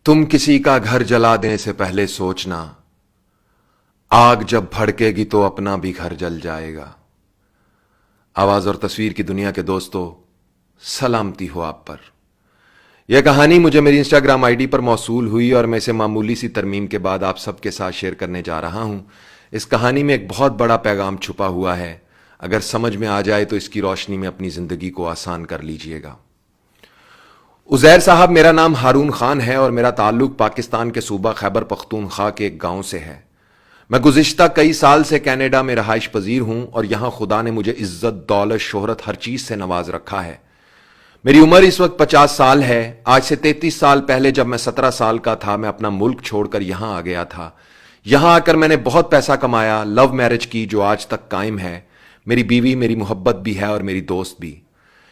तुम किसी का घर जला देने से पहले सोचना, आग जब भड़केगी तो अपना भी घर जल जाएगा। आवाज और तस्वीर की दुनिया के दोस्तों, सलामती हो आप पर। यह कहानी मुझे मेरी इंस्टाग्राम आईडी पर मौसूल हुई और मैं इसे मामूली सी तरमीम के बाद आप सबके साथ शेयर करने जा रहा हूं। इस कहानी में एक बहुत बड़ा पैगाम छुपा हुआ है। अगर समझ में आ जाए तो इसकी रोशनी में अपनी जिंदगी को आसान कर लीजिएगा। उजैर साहब, मेरा नाम हारून खान है और मेरा ताल्लुक पाकिस्तान के सूबा खैबर पख्तूनख्वा के एक गांव से है। मैं गुज़िश्ता कई साल से कनाडा में रहाइश पजीर हूं और यहां खुदा ने मुझे इज्जत, दौलत, शोहरत हर चीज से नवाज रखा है। मेरी उम्र इस वक्त 50 साल है। आज से 33 साल पहले जब मैं 17 साल का था, मैं अपना मुल्क छोड़कर यहां आ गया था। यहां आकर मैंने बहुत पैसा कमाया, लव मैरिज की जो आज तक कायम है। मेरी बीवी मेरी मोहब्बत भी है और मेरी दोस्त भी।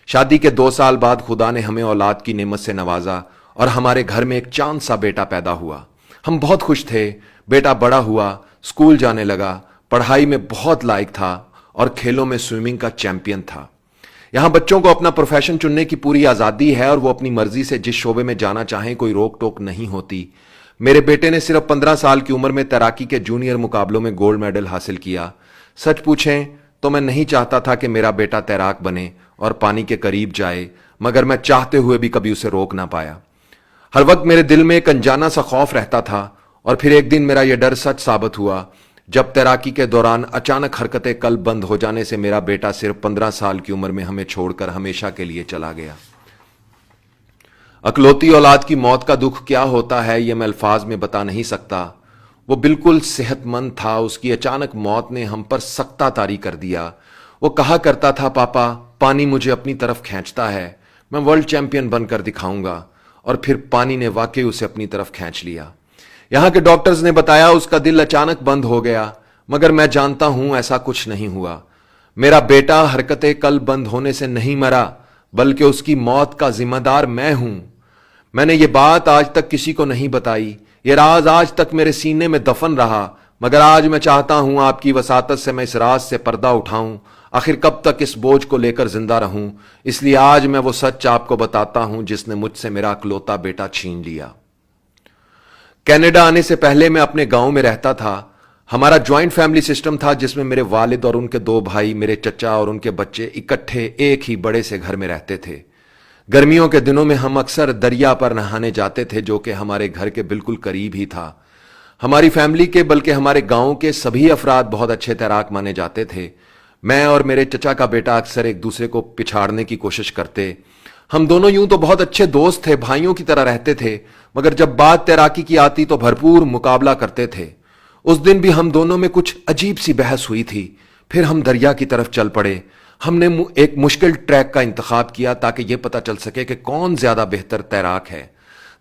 शादी के 2 साल बाद खुदा ने हमें औलाद की नेमत से नवाजा और हमारे घर में एक चांद सा बेटा पैदा हुआ। हम बहुत खुश थे। बेटा बड़ा हुआ, स्कूल जाने लगा, पढ़ाई में बहुत लायक था और खेलों में स्विमिंग का चैंपियन था। यहां बच्चों को अपना प्रोफेशन चुनने की पूरी आजादी है और वो अपनी मर्जी से जिस शोबे में जाना चाहें, कोई रोक टोक नहीं होती। मेरे बेटे ने सिर्फ 15 साल की उम्र में तैराकी के जूनियर मुकाबलों में गोल्ड मेडल हासिल किया। सच पूछें तो मैं नहीं चाहता था कि मेरा बेटा तैराक बने और पानी के करीब जाए, मगर मैं चाहते हुए भी कभी उसे रोक ना पाया। हर वक्त मेरे दिल में एक अनजाना सा खौफ रहता था और फिर एक दिन मेरा यह डर सच साबित हुआ जब तैराकी के दौरान अचानक हरकतें कल्ब बंद हो जाने से मेरा बेटा सिर्फ 15 साल की उम्र में हमें छोड़कर हमेशा के लिए चला गया। अकलौती औलाद की मौत का दुख क्या होता है यह मैं अल्फाज में बता नहीं सकता। वो बिल्कुल सेहतमंद था, उसकी अचानक मौत ने हम पर सख्ता तारी कर दिया। वो कहा करता था, पापा पानी मुझे अपनी तरफ खींचता है, मैं वर्ल्ड चैंपियन बनकर दिखाऊंगा। और फिर पानी ने वाकई उसे अपनी तरफ खींच लिया। यहां के डॉक्टर्स ने बताया उसका दिल अचानक बंद हो गया, मगर मैं जानता हूं ऐसा कुछ नहीं हुआ। मेरा बेटा हरकतें कल बंद होने से नहीं मरा, बल्कि उसकी मौत का जिम्मेदार मैं हूं। मैंने ये बात आज तक किसी को नहीं बताई। ये राज आज तक मेरे सीने में दफन रहा, मगर आज मैं चाहता हूं आपकी वसातत से मैं इस राज से पर्दा उठाऊं। आखिर कब तक इस बोझ को लेकर जिंदा रहूं? इसलिए आज मैं वो सच आपको बताता हूं जिसने मुझसे मेरा अकलौता बेटा छीन लिया। कनाडा आने से पहले मैं अपने गांव में रहता था। हमारा ज्वाइंट फैमिली सिस्टम था जिसमें मेरे वालिद और उनके 2 भाई, मेरे चचा और उनके बच्चे इकट्ठे एक ही बड़े से घर में रहते थे। गर्मियों के दिनों में हम अक्सर दरिया पर नहाने जाते थे, जो कि हमारे घर के बिल्कुल करीब ही था। हमारी फैमिली के बल्कि हमारे गांव के सभी अफराद बहुत अच्छे तैराक माने जाते थे। मैं और मेरे चचा का बेटा अक्सर एक दूसरे को पिछाड़ने की कोशिश करते। हम दोनों यूं तो बहुत अच्छे दोस्त थे, भाइयों की तरह रहते थे, मगर जब बात तैराकी की आती तो भरपूर मुकाबला करते थे। उस दिन भी हम दोनों में कुछ अजीब सी बहस हुई थी। फिर हम दरिया की तरफ चल पड़े। हमने एक मुश्किल ट्रैक का इंतखाब किया ताकि यह पता चल सके कि कौन ज्यादा बेहतर तैराक है।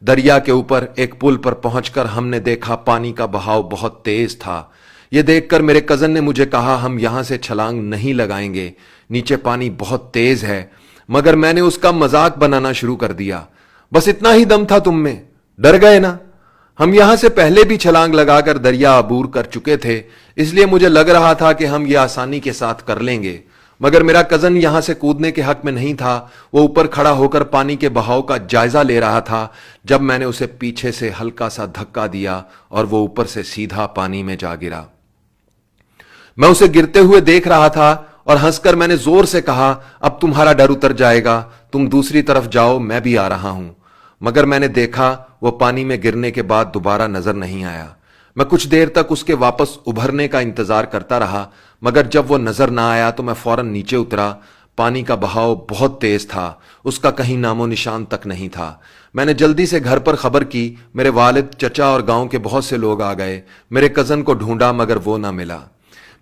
दरिया के ऊपर एक पुल पर पहुंचकर हमने देखा पानी का बहाव बहुत तेज था। यह देखकर मेरे कजन ने मुझे कहा, हम यहां से छलांग नहीं लगाएंगे, नीचे पानी बहुत तेज है। मगर मैंने उसका मजाक बनाना शुरू कर दिया। बस इतना ही दम था तुम में, डर गए ना? हम यहां से पहले भी छलांग लगाकर दरिया अबूर कर चुके थे, इसलिए मुझे लग रहा था कि हम यह आसानी के साथ कर लेंगे। मगर मेरा कजन यहां से कूदने के हक में नहीं था। वो ऊपर खड़ा होकर पानी के बहाव का जायजा ले रहा था जब मैंने उसे पीछे से हल्का सा धक्का दिया और वो ऊपर से सीधा पानी में जा गिरा। मैं उसे गिरते हुए देख रहा था और हंसकर मैंने जोर से कहा, अब तुम्हारा डर उतर जाएगा, तुम दूसरी तरफ जाओ, मैं भी आ रहा हूं। मगर मैंने देखा वो पानी में गिरने के बाद दोबारा नजर नहीं आया। मैं कुछ देर तक उसके वापस उभरने का इंतजार करता रहा, मगर जब वो नजर ना आया तो मैं फौरन नीचे उतरा। पानी का बहाव बहुत तेज था, उसका कहीं नामो निशान तक नहीं था। मैंने जल्दी से घर पर खबर की। मेरे वालिद, चचा और गांव के बहुत से लोग आ गए। मेरे कजन को ढूंढा मगर वो ना मिला।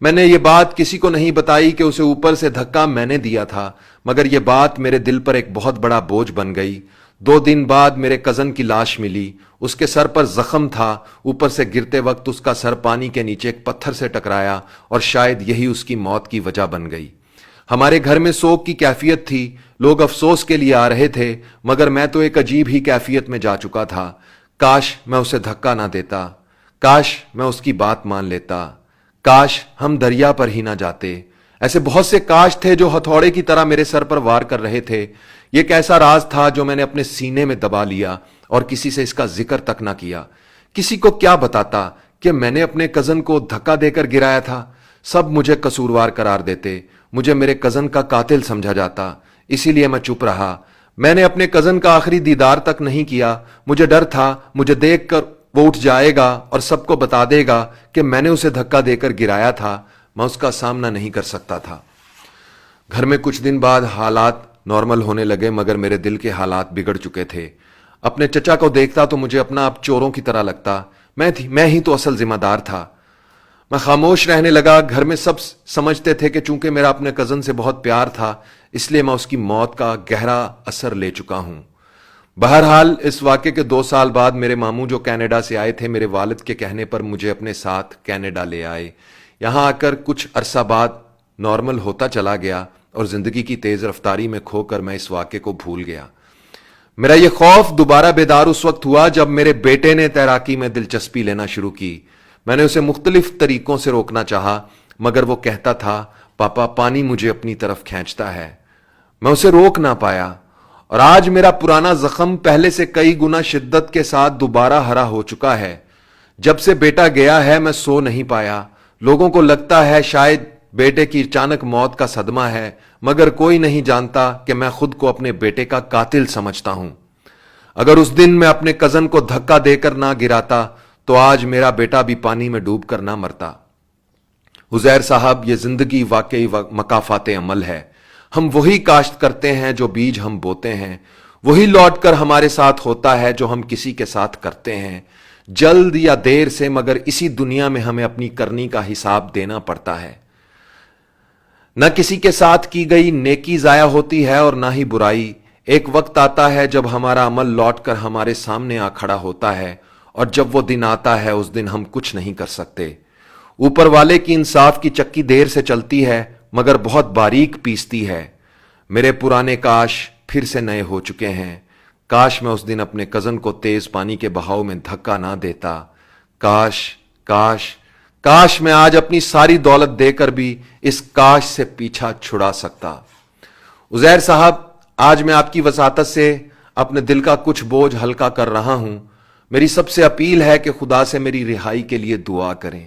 मैंने ये बात किसी को नहीं बताई कि उसे ऊपर से धक्का मैंने दिया था, मगर यह बात मेरे दिल पर एक बहुत बड़ा बोझ बन गई। 2 दिन बाद मेरे कजन की लाश मिली। उसके सर पर जख्म था। ऊपर से गिरते वक्त उसका सर पानी के नीचे एक पत्थर से टकराया और शायद यही उसकी मौत की वजह बन गई। हमारे घर में शोक की कैफियत थी। लोग अफसोस के लिए आ रहे थे, मगर मैं तो एक अजीब ही कैफियत में जा चुका था। काश मैं उसे धक्का ना देता, काश मैं उसकी बात मान लेता, काश हम दरिया पर ही ना जाते। ऐसे बहुत से काश थे जो हथौड़े की तरह मेरे सर पर वार कर रहे थे। यह एक ऐसा राज था जो मैंने अपने सीने में दबा लिया اور کسی سے اس کا ذکر تک نہ کیا۔ کسی کو کیا بتاتا کہ میں نے اپنے کزن کو دھکا دے کر گرایا تھا؟ سب مجھے قصوروار قرار دیتے، مجھے میرے کزن کا قاتل سمجھا جاتا، اسی لیے میں چپ رہا۔ میں نے اپنے کزن کا آخری دیدار تک نہیں کیا، مجھے ڈر تھا مجھے دیکھ کر وہ اٹھ جائے گا اور سب کو بتا دے گا کہ میں نے اسے دھکا دے کر گرایا تھا، میں اس کا سامنا نہیں کر سکتا تھا۔ گھر میں کچھ دن بعد حالات نارمل ہونے لگے، مگر میرے دل کے حالات بگڑ چکے تھے۔ اپنے چچا کو دیکھتا تو مجھے اپنا آپ چوروں کی طرح لگتا، میں ہی تو اصل ذمہ دار تھا۔ میں خاموش رہنے لگا۔ گھر میں سب سمجھتے تھے کہ چونکہ میرا اپنے کزن سے بہت پیار تھا، اس لیے میں اس کی موت کا گہرا اثر لے چکا ہوں۔ بہرحال اس واقعے کے 2 سال بعد میرے ماموں جو کینیڈا سے آئے تھے، میرے والد کے کہنے پر مجھے اپنے ساتھ کینیڈا لے آئے۔ یہاں آ کر کچھ عرصہ بعد نارمل ہوتا چلا گیا اور زندگی کی تیز رفتاری میں کھو کر میں اس واقعے کو بھول گیا۔ میرا یہ خوف دوبارہ بیدار اس وقت ہوا جب میرے بیٹے نے تیراکی میں دلچسپی لینا شروع کی۔ میں نے اسے مختلف طریقوں سے روکنا چاہا، مگر وہ کہتا تھا، پاپا پانی مجھے اپنی طرف کھینچتا ہے۔ میں اسے روک نہ پایا، اور آج میرا پرانا زخم پہلے سے کئی گنا شدت کے ساتھ دوبارہ ہرا ہو چکا ہے۔ جب سے بیٹا گیا ہے میں سو نہیں پایا۔ لوگوں کو لگتا ہے شاید بیٹے کی اچانک موت کا صدمہ ہے، مگر کوئی نہیں جانتا کہ میں خود کو اپنے بیٹے کا قاتل سمجھتا ہوں۔ اگر اس دن میں اپنے کزن کو دھکا دے کر نہ گراتا تو آج میرا بیٹا بھی پانی میں ڈوب کر نہ مرتا۔ عزیر صاحب، یہ زندگی واقعی مکافات عمل ہے۔ ہم وہی کاشت کرتے ہیں جو بیج ہم بوتے ہیں، وہی لوٹ کر ہمارے ساتھ ہوتا ہے جو ہم کسی کے ساتھ کرتے ہیں۔ جلد یا دیر سے مگر اسی دنیا میں ہمیں اپنی کرنی کا حساب دینا پڑتا ہے۔ نہ کسی کے ساتھ کی گئی نیکی ضائع ہوتی ہے اور نہ ہی برائی۔ ایک وقت آتا ہے جب ہمارا عمل لوٹ کر ہمارے سامنے آ کھڑا ہوتا ہے، اور جب وہ دن آتا ہے اس دن ہم کچھ نہیں کر سکتے۔ اوپر والے کی انصاف کی چکی دیر سے چلتی ہے مگر بہت باریک پیستی ہے۔ میرے پرانے کاش پھر سے نئے ہو چکے ہیں۔ کاش میں اس دن اپنے کزن کو تیز پانی کے بہاؤ میں دھکا نہ دیتا۔ کاش کاش کاش میں آج اپنی ساری دولت دے کر بھی اس کاش سے پیچھا چھڑا سکتا۔ عزیر صاحب، آج میں آپ کی وساطت سے اپنے دل کا کچھ بوجھ ہلکا کر رہا ہوں۔ میری سب سے اپیل ہے کہ خدا سے میری رہائی کے لیے دعا کریں۔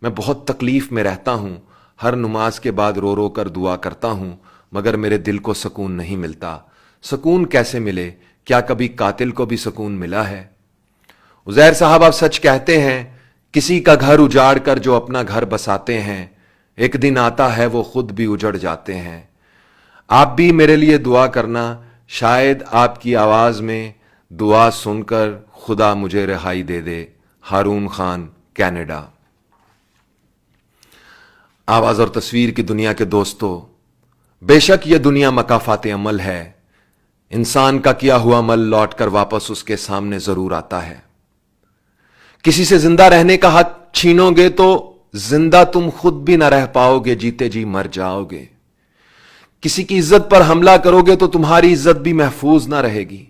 میں بہت تکلیف میں رہتا ہوں، ہر نماز کے بعد رو رو کر دعا کرتا ہوں، مگر میرے دل کو سکون نہیں ملتا۔ سکون کیسے ملے؟ کیا کبھی قاتل کو بھی سکون ملا ہے؟ عزیر صاحب، آپ سچ کہتے ہیں، کسی کا گھر اجاڑ کر جو اپنا گھر بساتے ہیں، ایک دن آتا ہے وہ خود بھی اجڑ جاتے ہیں۔ آپ بھی میرے لیے دعا کرنا، شاید آپ کی آواز میں دعا سن کر خدا مجھے رہائی دے دے۔ ہارون خان، کینیڈا۔ آواز اور تصویر کی دنیا کے دوستو، بے شک یہ دنیا مکافات عمل ہے۔ انسان کا کیا ہوا عمل لوٹ کر واپس اس کے سامنے ضرور آتا ہے۔ کسی سے زندہ رہنے کا حق چھینو گے تو زندہ تم خود بھی نہ رہ پاؤ گے، جیتے جی مر جاؤ گے۔ کسی کی عزت پر حملہ کرو گے تو تمہاری عزت بھی محفوظ نہ رہے گی۔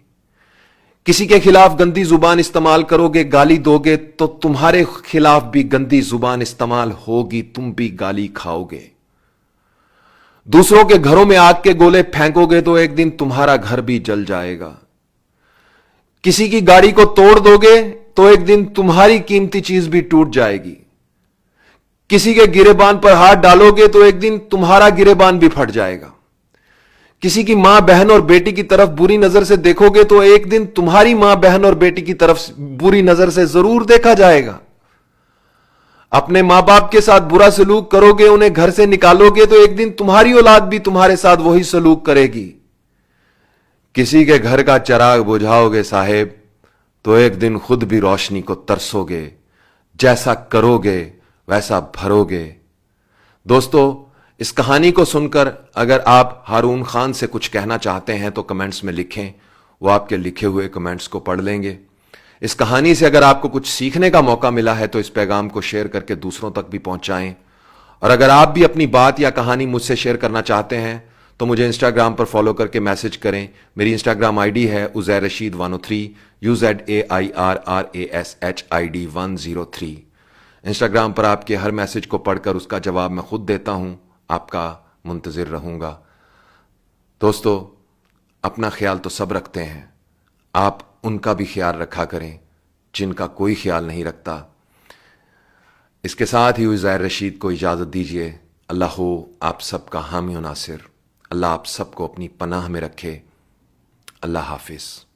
کسی کے خلاف گندی زبان استعمال کرو گے، گالی دو گے تو تمہارے خلاف بھی گندی زبان استعمال ہوگی، تم بھی گالی کھاؤ گے۔ دوسروں کے گھروں میں آگ کے گولے پھینکو گے تو ایک دن تمہارا گھر بھی جل جائے گا۔ کسی کی گاڑی کو توڑ دو گے تو ایک دن تمہاری قیمتی چیز بھی ٹوٹ جائے گی۔ کسی کے گریبان پر ہاتھ ڈالو گے تو ایک دن تمہارا گریبان بھی پھٹ جائے گا۔ کسی کی ماں بہن اور بیٹی کی طرف بری نظر سے دیکھو گے تو ایک دن تمہاری ماں بہن اور بیٹی کی طرف بری نظر سے ضرور دیکھا جائے گا۔ اپنے ماں باپ کے ساتھ برا سلوک کرو گے، انہیں گھر سے نکالو گے تو ایک دن تمہاری اولاد بھی تمہارے ساتھ وہی سلوک کرے گی۔ کسی کے گھر کا چراغ بجھاؤ گے صاحب تو ایک دن خود بھی روشنی کو ترسو گے، جیسا کرو گے ویسا بھرو گے۔ دوستو، اس کہانی کو سن کر اگر آپ ہارون خان سے کچھ کہنا چاہتے ہیں تو کمنٹس میں لکھیں، وہ آپ کے لکھے ہوئے کمنٹس کو پڑھ لیں گے۔ اس کہانی سے اگر آپ کو کچھ سیکھنے کا موقع ملا ہے تو اس پیغام کو شیئر کر کے دوسروں تک بھی پہنچائیں، اور اگر آپ بھی اپنی بات یا کہانی مجھ سے شیئر کرنا چاہتے ہیں تو مجھے انسٹاگرام پر فالو کر کے میسج کریں۔ میری انسٹاگرام آئی ڈی ہے عزیر رشید 103، UZAIRRASHID 103۔ انسٹاگرام پر آپ کے ہر میسج کو پڑھ کر اس کا جواب میں خود دیتا ہوں، آپ کا منتظر رہوں گا۔ دوستو، اپنا خیال تو سب رکھتے ہیں، آپ ان کا بھی خیال رکھا کریں جن کا کوئی خیال نہیں رکھتا۔ اس کے ساتھ ہی ظاہر رشید کو اجازت دیجیے۔ اللہ ہو آپ سب کا حامی و ناصر، اللہ آپ سب کو اپنی پناہ میں رکھے۔ اللہ حافظ۔